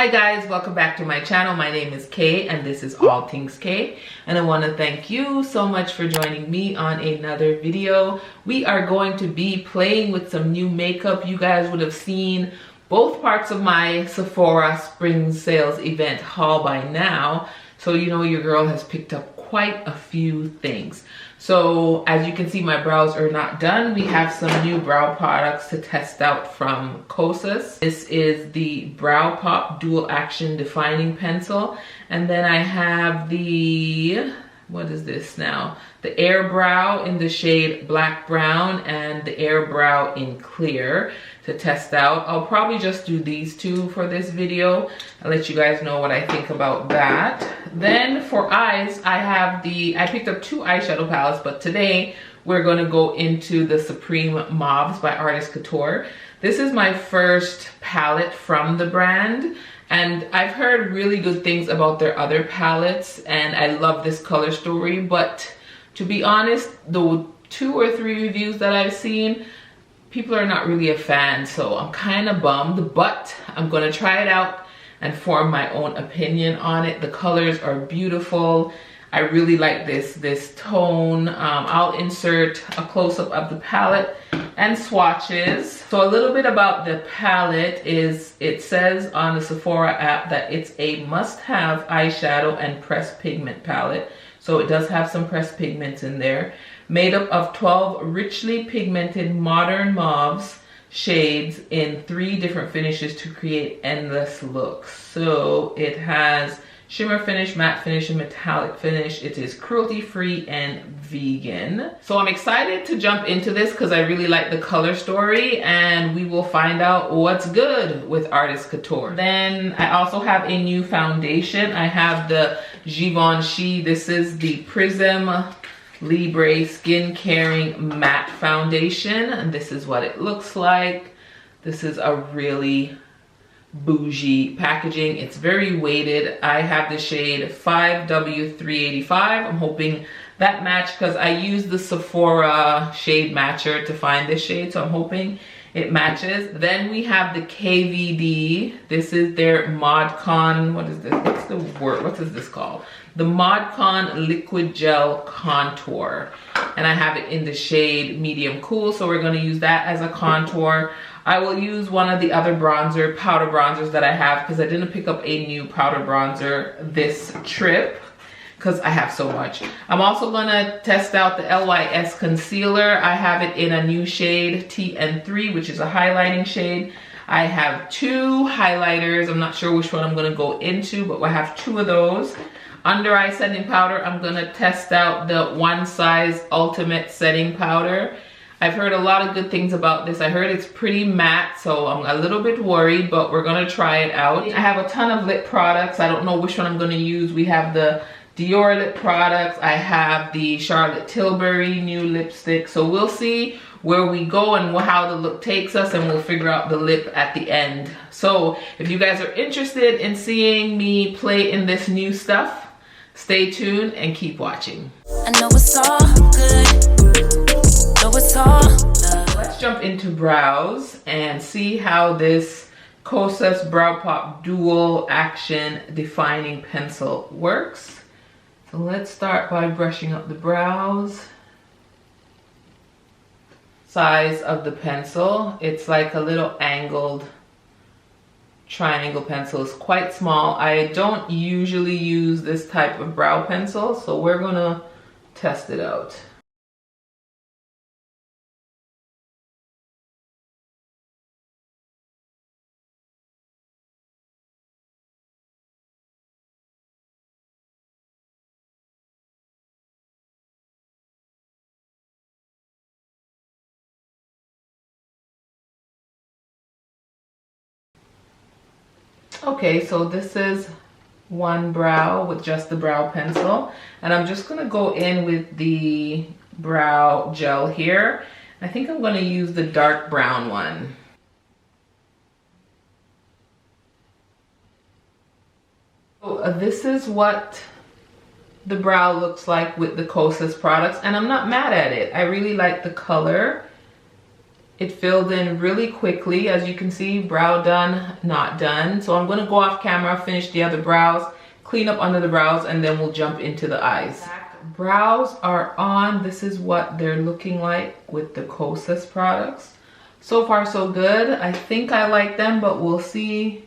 Hi guys, welcome back to my channel. My name is Kay and this is All Things Kay, and I want to thank you so much for joining me on another video. We are going to be playing with some new makeup. You guys would have seen both parts of my Sephora spring sales event haul by now, so you know your girl has picked up quite a few things. So as you can see, my brows are not done. We have some new brow products to test out from Kosas. This is the Brow Pop Dual Action Defining Pencil. And then I have the, what is this now? The Air Brow in the shade Black Brown and the Air Brow in Clear to test out. I'll probably just do these two for this video. I'll let you guys know what I think about that. Then for eyes, I picked up two eyeshadow palettes, but today we're gonna go into the Supreme Mauves by Artist Couture. This is my first palette from the brand, and I've heard really good things about their other palettes, and I love this color story, but to be honest, the 2 or 3 reviews that I've seen, people are not really a fan, so I'm kind of bummed, but I'm gonna try it out and form my own opinion on it. The colors are beautiful. I really like this tone. I'll insert a close-up of the palette and swatches. So a little bit about the palette is, it says on the Sephora app that it's a must-have eyeshadow and pressed pigment palette. So it does have some pressed pigments in there. Made up of 12 richly pigmented modern mauves shades in 3 different finishes to create endless looks. So it has shimmer finish, matte finish, and metallic finish. It is cruelty-free and vegan. So I'm excited to jump into this because I really like the color story, and we will find out what's good with Artist Couture. Then I also have a new foundation. I have the Givenchy. This is the Prism Libre Skin Caring Matte Foundation, and this is what it looks like. This is a really bougie packaging. It's very weighted. I have the shade 5W385. I'm hoping that match because I used the Sephora shade matcher to find this shade, so I'm hoping it matches. Then we have the KVD. This is their ModCon, what is this? What's the word? What is this called? The ModCon Liquid Gel Contour. And I have it in the shade Medium Cool, so we're gonna use that as a contour. I will use one of the other powder bronzers that I have because I didn't pick up a new powder bronzer this trip because I have so much. I'm also gonna test out the LYS concealer. I have it in a new shade TN3, which is a highlighting shade. I have 2 highlighters. I'm not sure which one I'm gonna go into, but I have 2 of those. Under eye setting powder, I'm gonna test out the One Size Ultimate Setting Powder. I've heard a lot of good things about this. I heard it's pretty matte, so I'm a little bit worried, but we're gonna try it out. I have a ton of lip products. I don't know which one I'm gonna use. We have the Dior lip products. I have the Charlotte Tilbury new lipstick. So we'll see where we go and how the look takes us, and we'll figure out the lip at the end. So if you guys are interested in seeing me play in this new stuff, stay tuned and keep watching. I know it's all good. Know it's all love. Let's jump into brows and see how this Kosas Brow Pop Dual Action Defining Pencil works. So let's start by brushing up the brows. Size of the pencil, it's like a little angled triangle pencil. It's quite small. I don't usually use this type of brow pencil, so we're gonna test it out. Okay, so this is one brow with just the brow pencil, and I'm just gonna go in with the brow gel here. I think I'm gonna use the dark brown one. So this is what the brow looks like with the Kosas products, and I'm not mad at it. I really like the color. It filled in really quickly. As you can see, brow done, not done. So I'm gonna go off camera, finish the other brows, clean up under the brows, and then we'll jump into the eyes. Brows are on. This is what they're looking like with the Kosas products. So far so good. I think I like them, but we'll see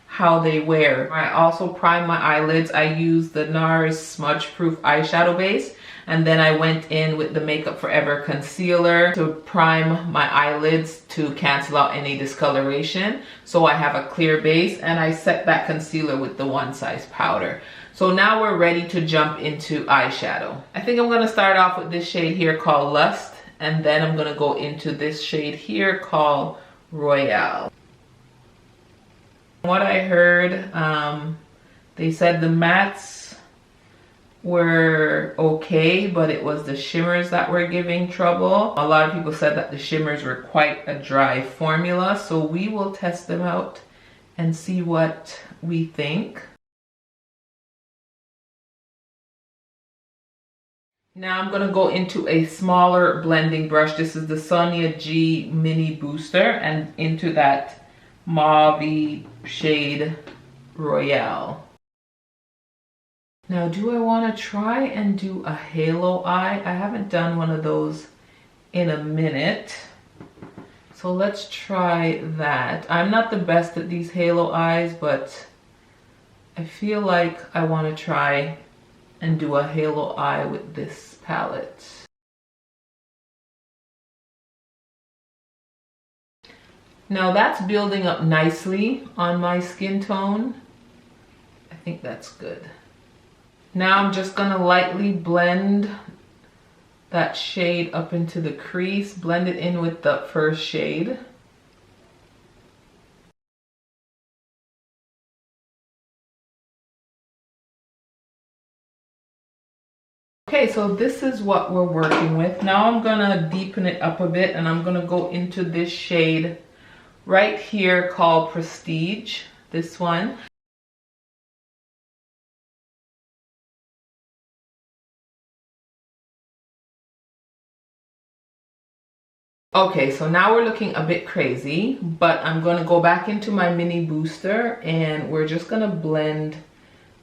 how they wear. I also prime my eyelids. I use the Nars smudge proof eyeshadow base, and then I went in with the Makeup Forever concealer to prime my eyelids to cancel out any discoloration, so I have a clear base, and I set that concealer with the One Size powder. So now we're ready to jump into eyeshadow. I think I'm gonna start off with this shade here called Lust, and then I'm gonna go into this shade here called Royale. What I heard, they said the mattes were okay, but it was the shimmers that were giving trouble. A lot of people said that the shimmers were quite a dry formula, so we will test them out and see what we think. Now I'm gonna go into a smaller blending brush. This is the Sonia G Mini Booster, and into that mauve shade Royale. Now, do I want to try and do a halo eye? I haven't done one of those in a minute, so let's try that. I'm not the best at these halo eyes, but I feel like I want to try and do a halo eye with this palette. Now that's building up nicely on my skin tone. I think that's good. Now I'm just gonna lightly blend that shade up into the crease, blend it in with the first shade. Okay, so this is what we're working with. Now I'm gonna deepen it up a bit, and I'm gonna go into this shade right here called Prestige, this one. Okay, so now we're looking a bit crazy, but I'm gonna go back into my mini booster, and we're just gonna blend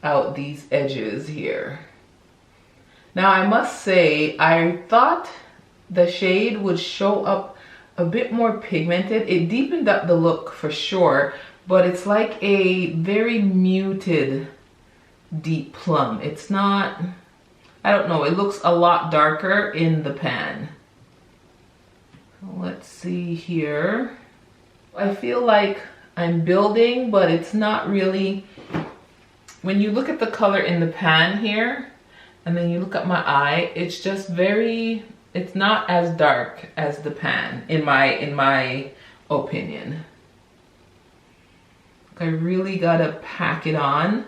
out these edges here. Now I must say, I thought the shade would show up a bit more pigmented. It deepened up the look for sure, but it's like a very muted deep plum. It's not, I don't know, it looks a lot darker in the pan. Let's see here. I feel like I'm building, but it's not really, when you look at the color in the pan here, and then you look at my eye, it's just very, it's not as dark as the pan in my opinion. I really gotta pack it on.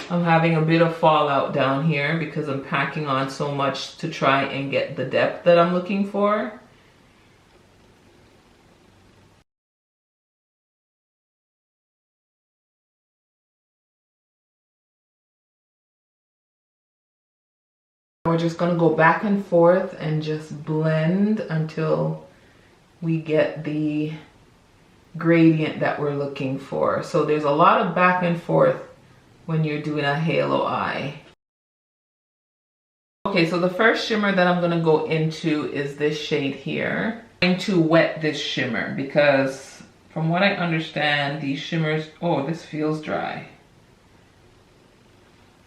I'm having a bit of fallout down here because I'm packing on so much to try and get the depth that I'm looking for. We're just gonna go back and forth and just blend until we get the gradient that we're looking for. So there's a lot of back and forth when you're doing a halo eye. Okay, so the first shimmer that I'm gonna go into is this shade here. I'm going to wet this shimmer because from what I understand, these shimmers, oh, this feels dry.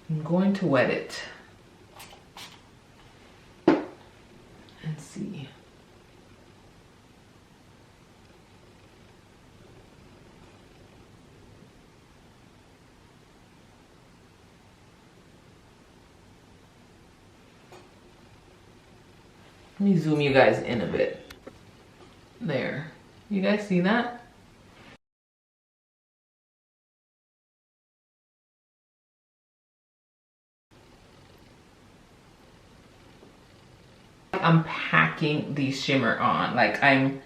I'm going to wet it. And see. Let me zoom you guys in a bit. There. You guys see that? I'm packing the shimmer on, like I'm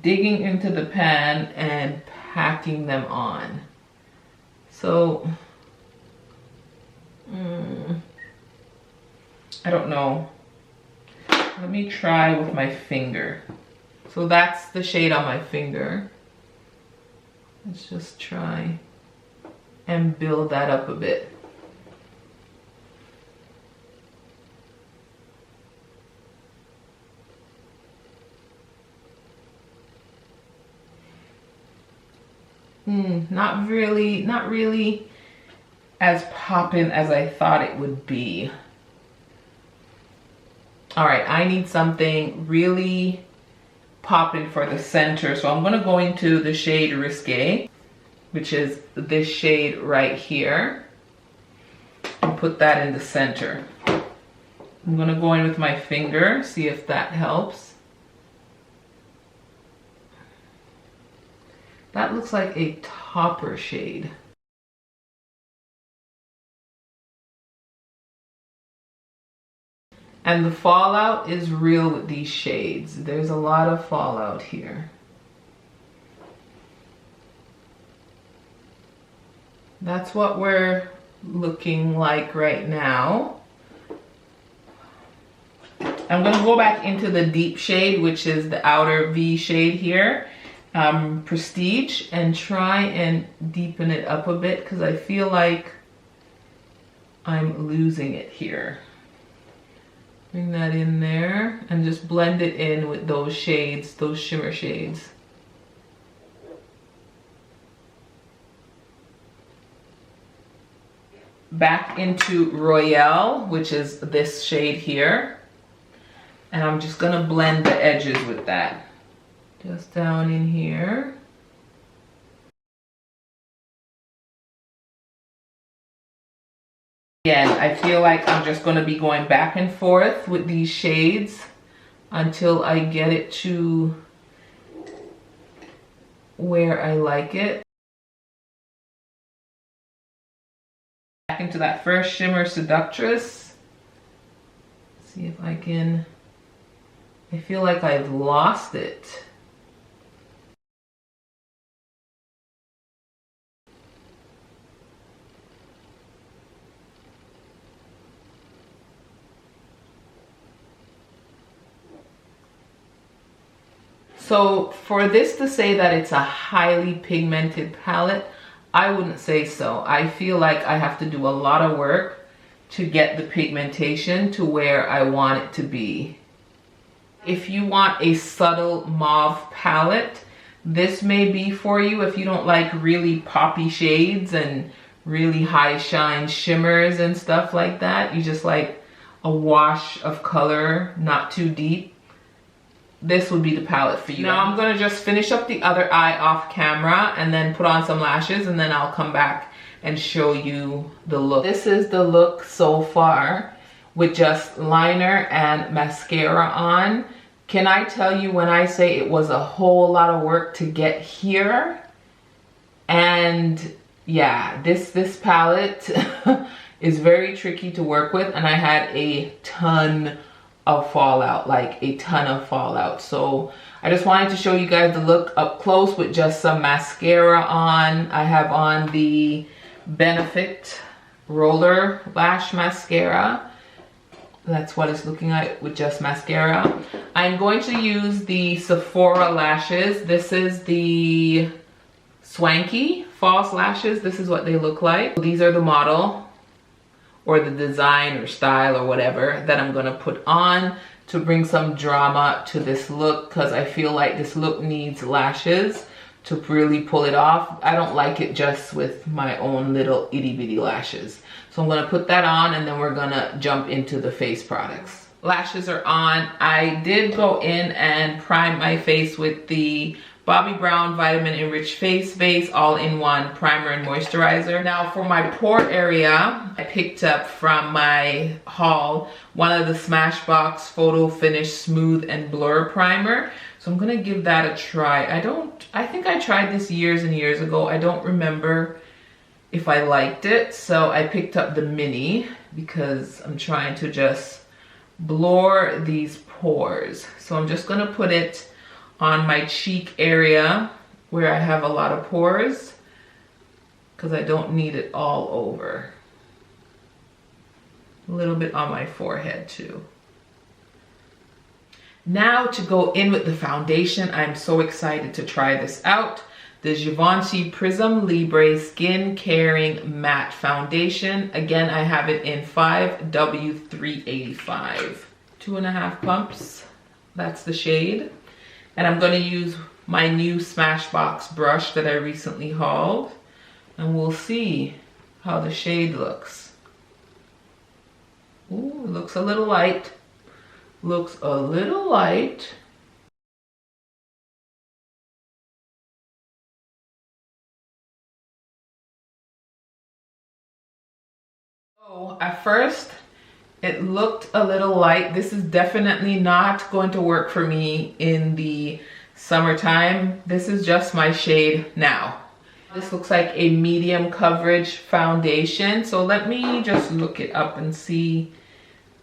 digging into the pan and packing them on. So I don't know, let me try with my finger. So that's the shade on my finger. Let's just try and build that up a bit. Not really as poppin' as I thought it would be. All right, I need something really poppin' for the center. So I'm gonna go into the shade Risque, which is this shade right here, and put that in the center. I'm gonna go in with my finger, see if that helps. That looks like a topper shade. And the fallout is real with these shades. There's a lot of fallout here. That's what we're looking like right now. I'm gonna go back into the deep shade, which is the outer V shade here. Prestige, and try and deepen it up a bit because I feel like I'm losing it here. Bring that in there and just blend it in with those shades, those shimmer shades. Back into Royale, which is this shade here. And I'm just gonna blend the edges with that. Just down in here. Again, I feel like I'm just going to be going back and forth with these shades until I get it to where I like it. Back into that first shimmer Seductress. See if I can, I feel like I've lost it. So for this to say that it's a highly pigmented palette, I wouldn't say so. I feel like I have to do a lot of work to get the pigmentation to where I want it to be. If you want a subtle mauve palette, this may be for you. If you don't like really poppy shades and really high shine shimmers and stuff like that, you just like a wash of color, not too deep, this would be the palette for you. Now I'm gonna just finish up the other eye off camera and then put on some lashes, and then I'll come back and show you the look. This is the look so far with just liner and mascara on. Can I tell you when I say it was a whole lot of work to get here? And yeah, this palette is very tricky to work with, and I had a ton of fallout, like a ton of fallout. So I just wanted to show you guys the look up close with just some mascara on. I have on the Benefit Roller Lash Mascara. That's what it's looking like with just mascara. I'm going to use the Sephora lashes. This is the Swanky false lashes. This is what they look like. These are the model, or the design or style or whatever that I'm gonna put on to bring some drama to this look, because I feel like this look needs lashes to really pull it off. I don't like it just with my own little itty bitty lashes. So I'm gonna put that on, and then we're gonna jump into the face products. Lashes are on. I did go in and prime my face with the Bobbi Brown Vitamin Enriched Face Base All-in-One Primer and Moisturizer. Now for my pore area, I picked up from my haul one of the Smashbox Photo Finish Smooth and Blur Primer. So I'm gonna give that a try. I think I tried this years and years ago. I don't remember if I liked it. So I picked up the mini because I'm trying to just blur these pores. So I'm just gonna put it on my cheek area where I have a lot of pores, because I don't need it all over. A little bit on my forehead too. Now to go in with the foundation, I'm so excited to try this out. The Givenchy Prism Libre Skin Caring Matte Foundation. Again, I have it in 5W385. 2.5 pumps, that's the shade. And I'm gonna use my new Smashbox brush that I recently hauled. And we'll see how the shade looks. Ooh, it looks a little light. Looks a little light. So at first, it looked a little light. This is definitely not going to work for me in the summertime. This is just my shade now. This looks like a medium coverage foundation. So let me just look it up and see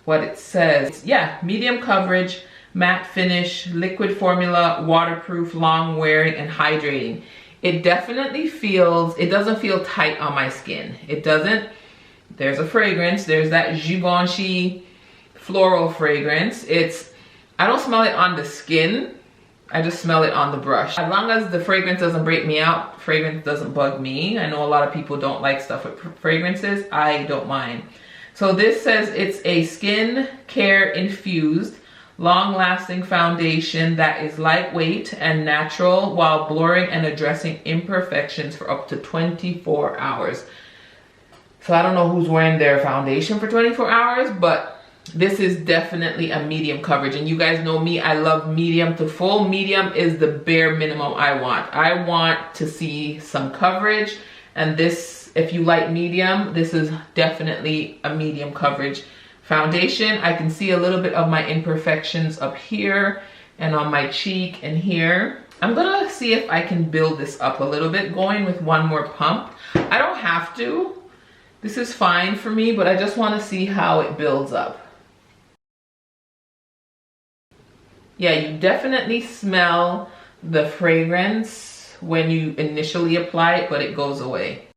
what it says. Yeah, medium coverage, matte finish, liquid formula, waterproof, long wearing, and hydrating. It definitely feels, it doesn't feel tight on my skin. It doesn't. There's a fragrance. There's that Givenchy floral fragrance. I don't smell it on the skin. I just smell it on the brush. As long as the fragrance doesn't break me out, fragrance doesn't bug me. I know a lot of people don't like stuff with fragrances. I don't mind. So this says it's a skin care infused, long lasting foundation that is lightweight and natural while blurring and addressing imperfections for up to 24 hours. So I don't know who's wearing their foundation for 24 hours, but this is definitely a medium coverage. And you guys know me, I love medium to full. Medium is the bare minimum I want. I want to see some coverage. And this, if you like medium, this is definitely a medium coverage foundation. I can see a little bit of my imperfections up here and on my cheek and here. I'm gonna see if I can build this up a little bit, going with one more pump. I don't have to. This is fine for me, but I just want to see how it builds up. Yeah, you definitely smell the fragrance when you initially apply it, but it goes away.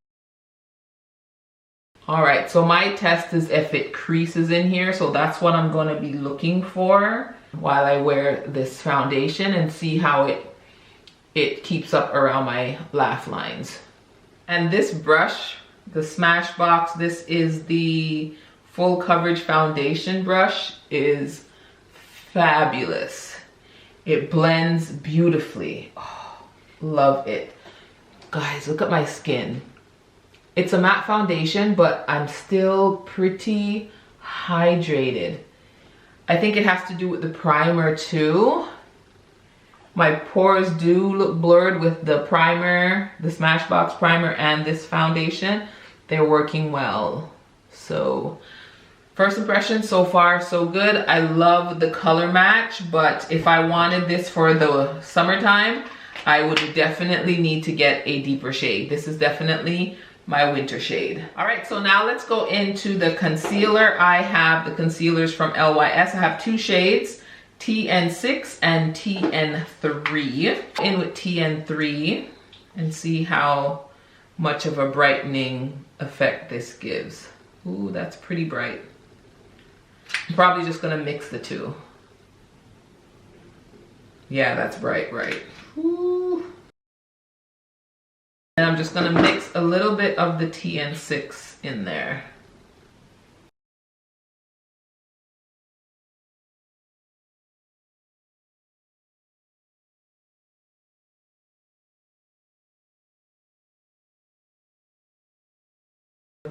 All right, so my test is if it creases in here, so that's what I'm going to be looking for while I wear this foundation, and see how it keeps up around my laugh lines. And this brush, the Smashbox, this is the full coverage foundation brush, is fabulous. It blends beautifully. Oh, love it. Guys, look at my skin. It's a matte foundation, but I'm still pretty hydrated. I think it has to do with the primer too. My pores do look blurred with the primer, the Smashbox primer, and this foundation. They're working well. So first impression, so far so good. I love the color match, but if I wanted this for the summertime, I would definitely need to get a deeper shade. This is definitely my winter shade. All right, so now let's go into the concealer. I have the concealers from LYS. I have two shades, TN6 and TN3. In with TN3 and see how much of a brightening effect this gives. Ooh, that's pretty bright. I'm probably just gonna mix the two. Yeah, that's bright, right? Ooh. And I'm just gonna mix a little bit of the TN6 in there.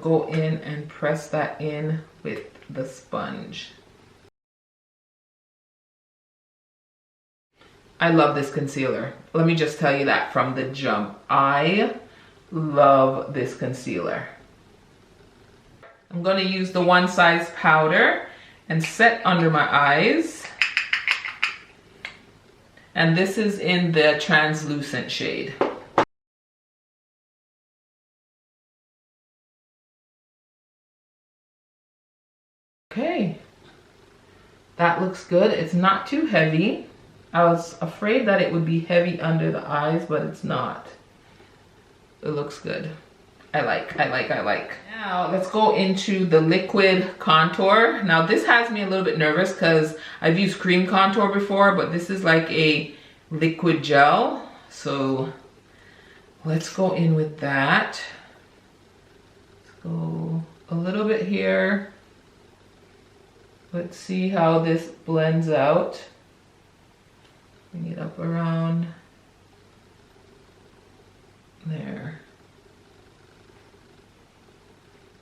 Go in and press that in with the sponge. I love this concealer. Let me just tell you that from the jump. I love this concealer. I'm going to use the One Size powder and set under my eyes. And this is in the translucent shade. Okay, that looks good. It's not too heavy. I was afraid that it would be heavy under the eyes, but it's not. It looks good. I like. Now let's go into the liquid contour. Now this has me a little bit nervous because I've used cream contour before, but this is like a liquid gel. So let's go in with that. Let's go a little bit here. Let's see how this blends out. Bring it up around there.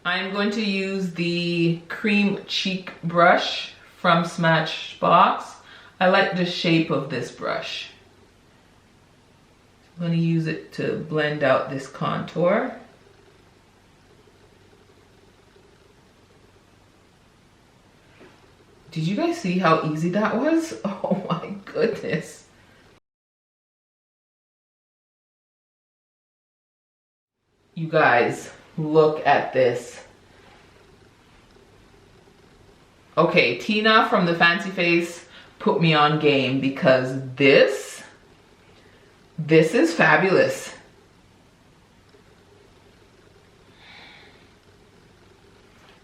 I'm going to use the cream cheek brush from Smashbox. I like the shape of this brush. I'm going to use it to blend out this contour. Did you guys see how easy that was? Oh my goodness. You guys, look at this. Okay, Tina from the Fancy Face put me on game because this is fabulous.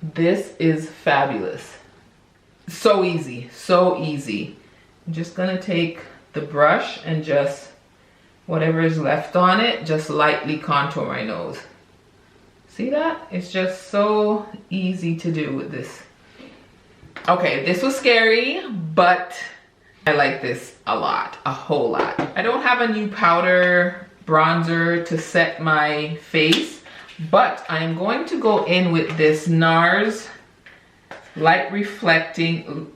This is fabulous. So easy, so easy. I'm just gonna take the brush and just whatever is left on it, just lightly contour my nose. See that? It's just so easy to do with this. Okay, this was scary, but I like this a lot, a whole lot. I don't have a new powder bronzer to set my face, but I'm going to go in with this Nars Light Reflecting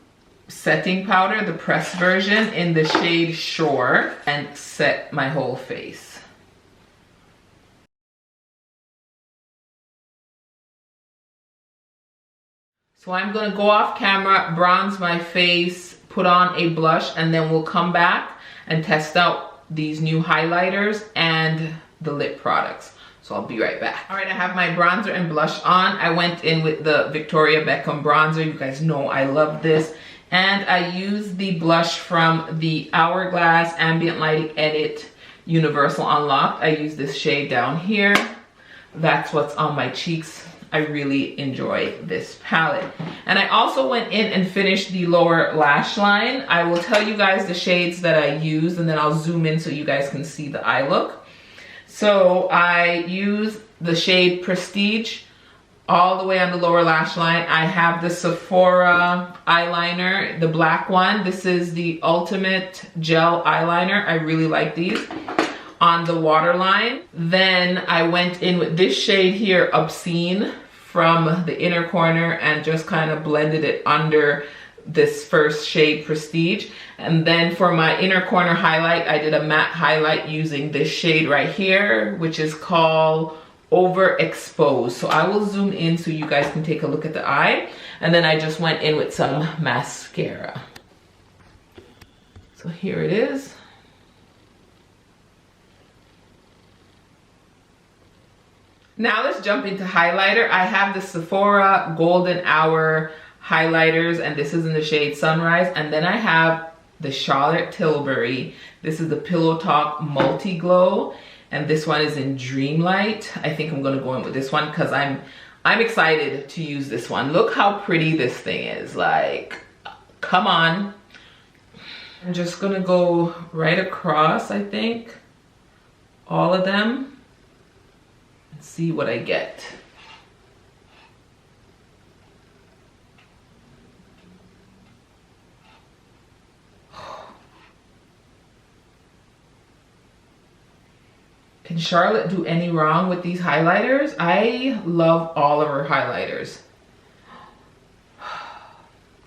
Setting Powder, the pressed version, in the shade Shore, and set my whole face. So I'm gonna go off camera, bronze my face, put on a blush, and then we'll come back and test out these new highlighters and the lip products. So I'll be right back. All right, I have my bronzer and blush on. I went in with the Victoria Beckham bronzer. You guys know I love this. And I used the blush from the Hourglass Ambient Lighting Edit Universal Unlocked. I use this shade down here. That's what's on my cheeks. I really enjoy this palette. And I also went in and finished the lower lash line. I will tell you guys the shades that I used, and then I'll zoom in so you guys can see the eye look. So I use the shade Prestige all the way on the lower lash line. I have the SEPHORA eyeliner, the black one. This is the Ultimate Gel Eyeliner. I really like these. On the waterline. Then I went in with this shade here, Obscene, from the inner corner, and just kind of blended it under this first shade, Prestige. And then for my inner corner highlight, I did a matte highlight using this shade right here, which is called Overexposed. So I will zoom in so you guys can take a look at the eye. And then I just went in with some mascara. So here it is. Now let's jump into highlighter. I have the Sephora Golden Hour highlighters, and this is in the shade Sunrise. And then I have the Charlotte Tilbury. This is the Pillow Talk Multi Glow, and this one is in Dreamlight. I think I'm gonna go in with this one because I'm excited to use this one. Look how pretty this thing is. Like, come on. I'm just gonna go right across, I think, all of them. See what I get. Can Charlotte do any wrong with these highlighters? I love all of her highlighters.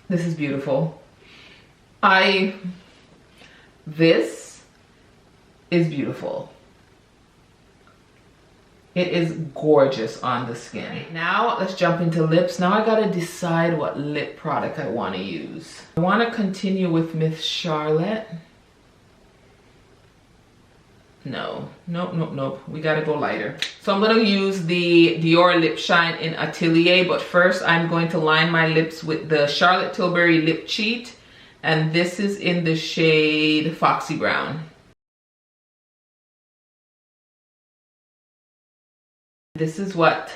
This is beautiful. This is beautiful. It is gorgeous on the skin. Now let's jump into lips. Now I gotta decide what lip product I wanna use. I wanna continue with Miss Charlotte. No, nope. We gotta go lighter. So I'm gonna use the Dior Lip Shine in Atelier, but first I'm going to line my lips with the Charlotte Tilbury Lip Cheat, and this is in the shade Foxy Brown. This is what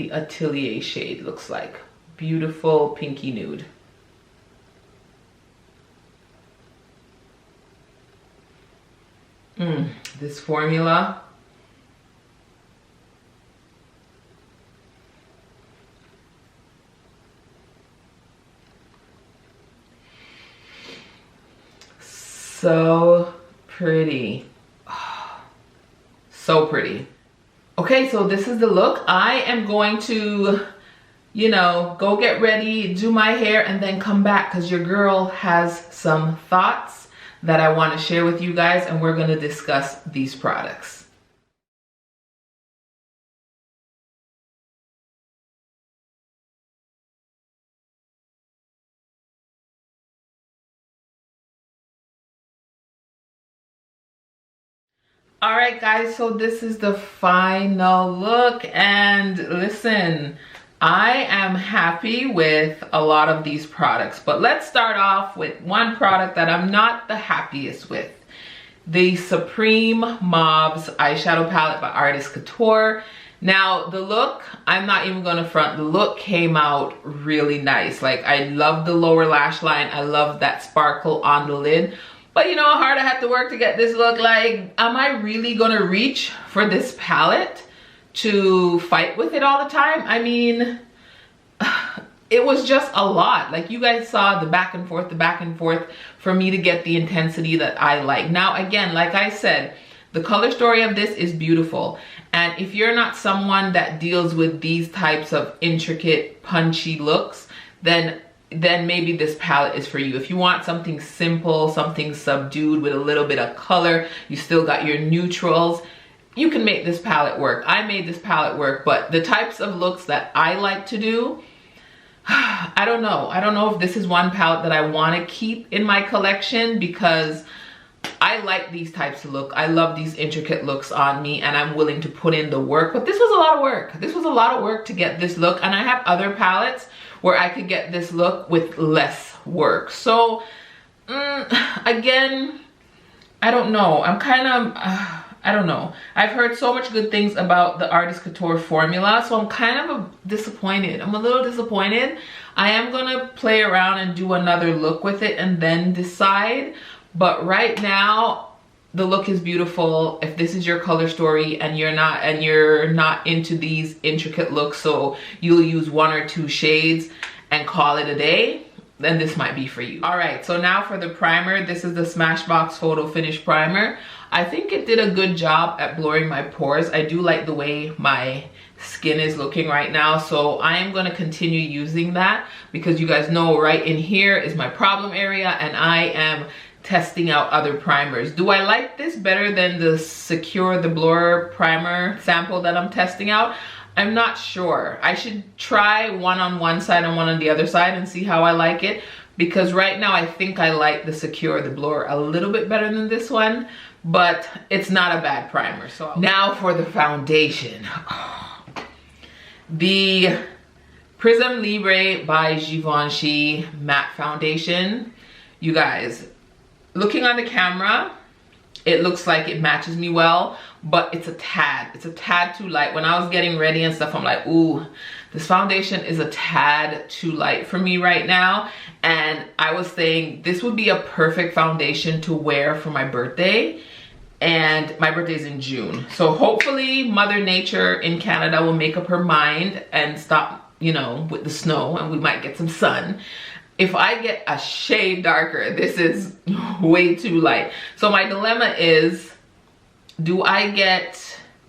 the Atelier shade looks like. Beautiful pinky nude. This formula. So pretty. Oh, so pretty. Okay, so this is the look. I am going to, you know, go get ready, do my hair, and then come back because your girl has some thoughts that I want to share with you guys, and we're going to discuss these products. All right, guys, so this is the final look, and listen, I am happy with a lot of these products, but let's start off with one product that I'm not the happiest with. The Supreme Mauves eyeshadow palette by Artist Couture. Now, the look, I'm not even gonna front, the look came out really nice. Like, I love the lower lash line, I love that sparkle on the lid. But you know how hard I had to work to get this look. Like, am I really gonna reach for this palette to fight with it all the time? I mean, it was just a lot. Like, you guys saw the back and forth for me to get the intensity that I like. Now, again, like I said, the color story of this is beautiful. And if you're not someone that deals with these types of intricate, punchy looks, then maybe this palette is for you. If you want something simple, something subdued with a little bit of color, you still got your neutrals, you can make this palette work. I made this palette work, but the types of looks that I like to do, I don't know. I don't know if this is one palette that I want to keep in my collection, because I like these types of look. I love these intricate looks on me, and I'm willing to put in the work, but this was a lot of work. This was a lot of work to get this look, and I have other palettes where I could get this look with less work. So again, I don't know. I'm kind of, I don't know. I've heard so much good things about the Artist Couture formula, so I'm kind of disappointed. I'm a little disappointed. I am gonna play around and do another look with it and then decide. But right now, the look is beautiful. If this is your color story and you're not into these intricate looks, so you'll use 1 or 2 shades and call it a day, then this might be for you. All right, so now for the primer. This is the Smashbox Photo Finish Primer. I think it did a good job at blurring my pores. I do like the way my skin is looking right now, so I am going to continue using that, because you guys know right in here is my problem area, and I am testing out other primers. Do I like this better than the Secure the Blur primer sample that I'm testing out? I'm not sure. I should try one on one side and one on the other side and see how I like it, because right now I think I like the Secure the Blur a little bit better than this one, but it's not a bad primer. So now for the foundation. The Prism Libre by Givenchy matte foundation. You guys, looking on the camera, it looks like it matches me well, but it's a tad too light. When I was getting ready and stuff, I'm like, ooh, this foundation is a tad too light for me right now. And I was saying this would be a perfect foundation to wear for my birthday. And my birthday is in June. So hopefully Mother Nature in Canada will make up her mind and stop, you know, with the snow, and we might get some sun. If I get a shade darker, this is way too light. So my dilemma is, do I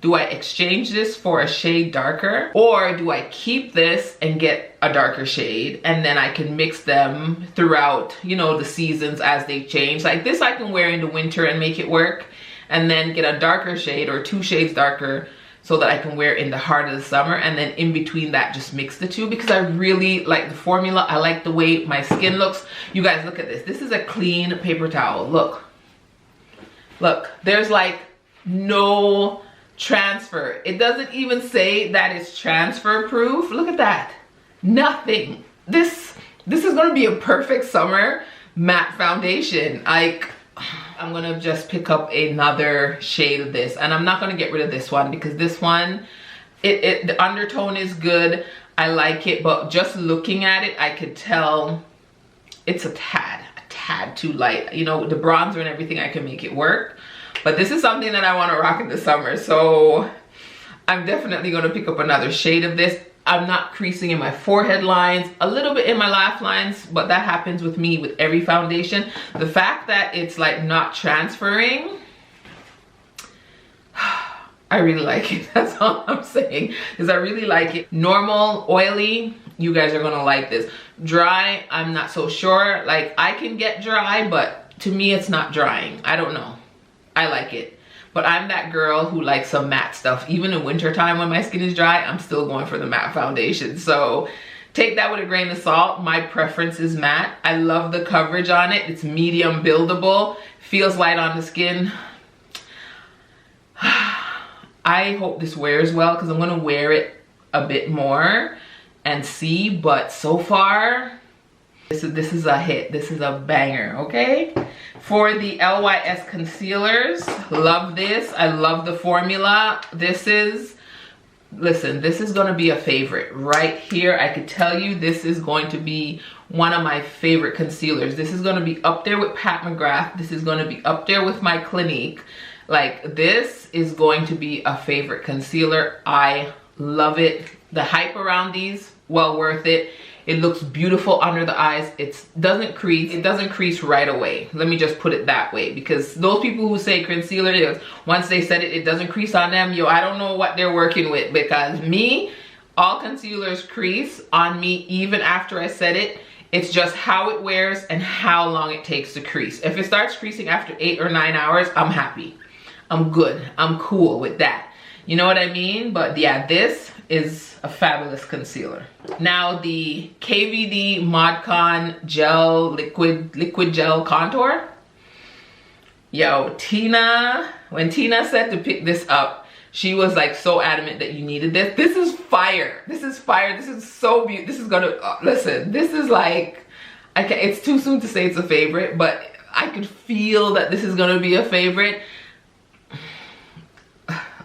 exchange this for a shade darker, or do I keep this and get a darker shade, and then I can mix them throughout, you know, the seasons as they change? Like this I can wear in the winter and make it work, and then get a darker shade or 2 shades darker so that I can wear in the heart of the summer, and then in between that just mix the 2, because I really like the formula. I like the way my skin looks. You guys, look at this. This is a clean paper towel. Look, there's like no transfer. It doesn't even say that it's transfer proof. Look at that. Nothing. This is gonna be a perfect summer matte foundation. Like, I'm gonna just pick up another shade of this, and I'm not gonna get rid of this one, because this one The undertone is good. I like it, but just looking at it, I could tell it's a tad too light. You know, the bronzer and everything, I can make it work. But this is something that I want to rock in the summer. So I'm definitely going to pick up another shade of this. I'm not creasing in my forehead lines, a little bit in my lash lines, but that happens with me with every foundation. The fact that it's like not transferring, I really like it. That's all I'm saying, is I really like it. Normal, oily, you guys are gonna like this. Dry, I'm not so sure. Like, I can get dry, but to me it's not drying. I don't know. I like it. But I'm that girl who likes some matte stuff. Even in winter time when my skin is dry, I'm still going for the matte foundation. So take that with a grain of salt. My preference is matte. I love the coverage on it. It's medium buildable. Feels light on the skin. I hope this wears well because I'm going to wear it a bit more and see. But so far, this is a hit. This is a banger, okay? For the LYS concealers, love this. I love the formula. This is, listen, this is gonna be a favorite right here. I could tell you this is going to be one of my favorite concealers. This is gonna be up there with Pat McGrath. This is gonna be up there with my Clinique. Like, this is going to be a favorite concealer. I love it. The hype around these, well worth it. It looks beautiful under the eyes. It doesn't crease right away. Let me just put it that way, because those people who say concealer, once they said it, it doesn't crease on them. Yo, I don't know what they're working with, because me, all concealers crease on me even after I said it. It's just how it wears and how long it takes to crease. If it starts creasing after 8 or 9 hours, I'm happy. I'm good. I'm cool with that. You know what I mean? But yeah, this is a fabulous concealer. Now the KVD ModCon Gel Liquid Gel Contour. Yo, Tina, when Tina said to pick this up, she was like so adamant that you needed this. This is fire. This is fire. This is so beautiful. This is gonna, listen, this is like, it's too soon to say it's a favorite, but I could feel that this is gonna be a favorite.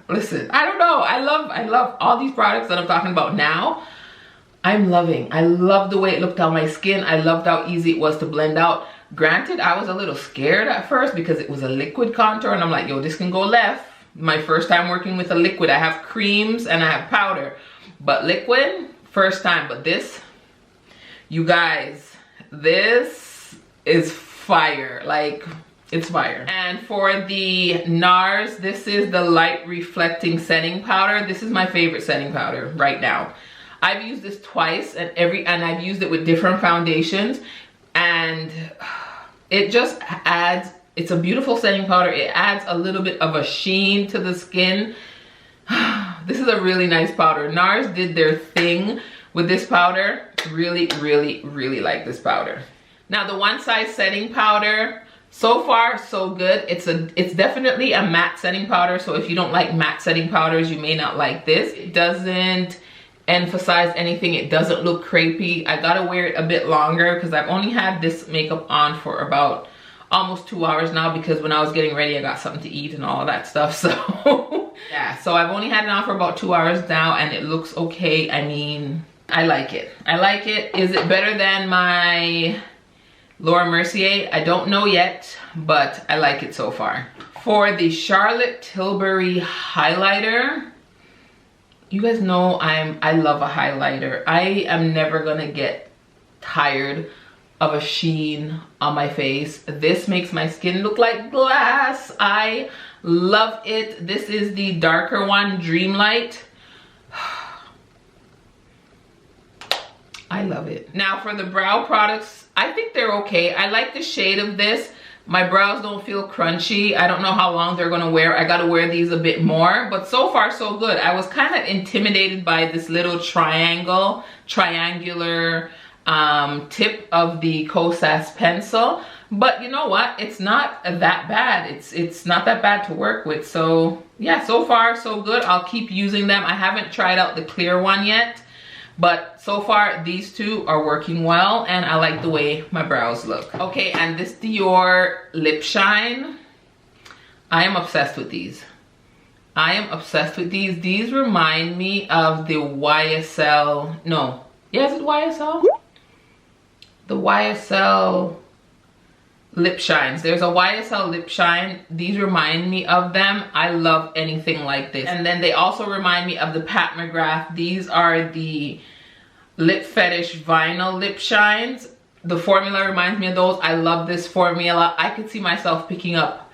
Listen, I don't know. I love all these products that I'm talking about now. I'm loving. I love the way it looked on my skin. I loved how easy it was to blend out. Granted, I was a little scared at first because it was a liquid contour, and I'm like, yo, this can go left. My first time working with a liquid. I have creams and I have powder, but liquid, first time. But this, you guys, this is fire. Like, it's fire. And for the Nars, this is the light reflecting setting powder. This is my favorite setting powder right now. I've used this twice, and I've used it with different foundations, and it just adds, it's a beautiful setting powder. It adds a little bit of a sheen to the skin. This is a really nice powder. Nars did their thing with this powder. Really, really, really like this powder. Now the One Size setting powder, so far so good. It's definitely a matte setting powder, so if you don't like matte setting powders, you may not like this. It doesn't emphasize anything. It doesn't look crepey. I gotta wear it a bit longer because I've only had this makeup on for about almost 2 hours now, because when I was getting ready I got something to eat and all of that stuff. So yeah, so I've only had it on for about 2 hours now, and it looks okay. I mean, I like it. I like it. Is it better than my Laura Mercier? I don't know yet, but I like it so far. For the Charlotte Tilbury highlighter, you guys know I love a highlighter. I am never gonna get tired of a sheen on my face. This makes my skin look like glass. I love it. This is the darker one, Dreamlight. I love it. Now for the brow products, I think they're okay. I like the shade of this. My brows don't feel crunchy. I don't know how long they're gonna wear. I gotta wear these a bit more, but so far so good. I was kind of intimidated by this little triangular tip of the Kosas pencil, but you know what? It's not that bad. It's not that bad to work with. So yeah, so far so good. I'll keep using them. I haven't tried out the clear one yet, but so far these two are working well, and I like the way my brows look. Okay, and this Dior Lip Shine, I am obsessed with these. I am obsessed with these. These remind me of the YSL, no, yeah, is it YSL? The YSL Lip Shines. There's a YSL Lip Shine. These remind me of them. I love anything like this. And then they also remind me of the Pat McGrath. These are the Lip Fetish Vinyl Lip Shines. The formula reminds me of those. I love this formula. I could see myself picking up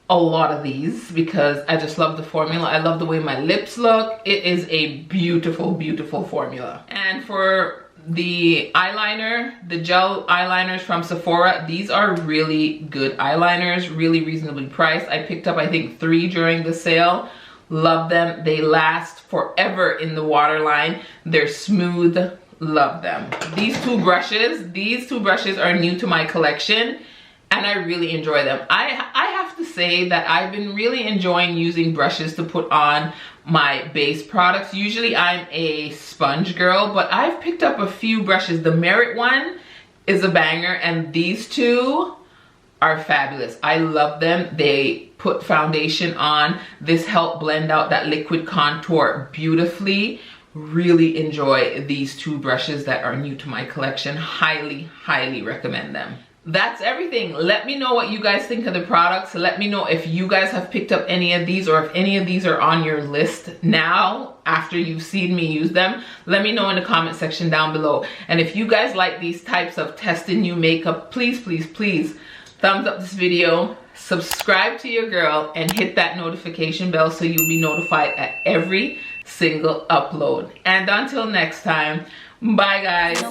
a lot of these because I just love the formula. I love the way my lips look. It is a beautiful, beautiful formula. And for the eyeliner, the gel eyeliners from Sephora, these are really good eyeliners, really reasonably priced. I picked up I think 3 during the sale. Love them. They last forever in the waterline. They're smooth. Love them. These two brushes are new to my collection and I really enjoy them. I have to say that I've been really enjoying using brushes to put on my base products. Usually I'm a sponge girl, but I've picked up a few brushes. The Merit one is a banger and these two are fabulous. I love them. They put foundation on. This helped blend out that liquid contour beautifully. Really enjoy these two brushes that are new to my collection. Highly, highly recommend them. That's everything. Let me know what you guys think of the products. Let me know if you guys have picked up any of these or if any of these are on your list now after you've seen me use them. Let me know in the comment section down below. And if you guys like these types of testing new makeup, please, please, please thumbs up this video, subscribe to your girl, and hit that notification bell so you'll be notified at every single upload. And until next time, bye guys.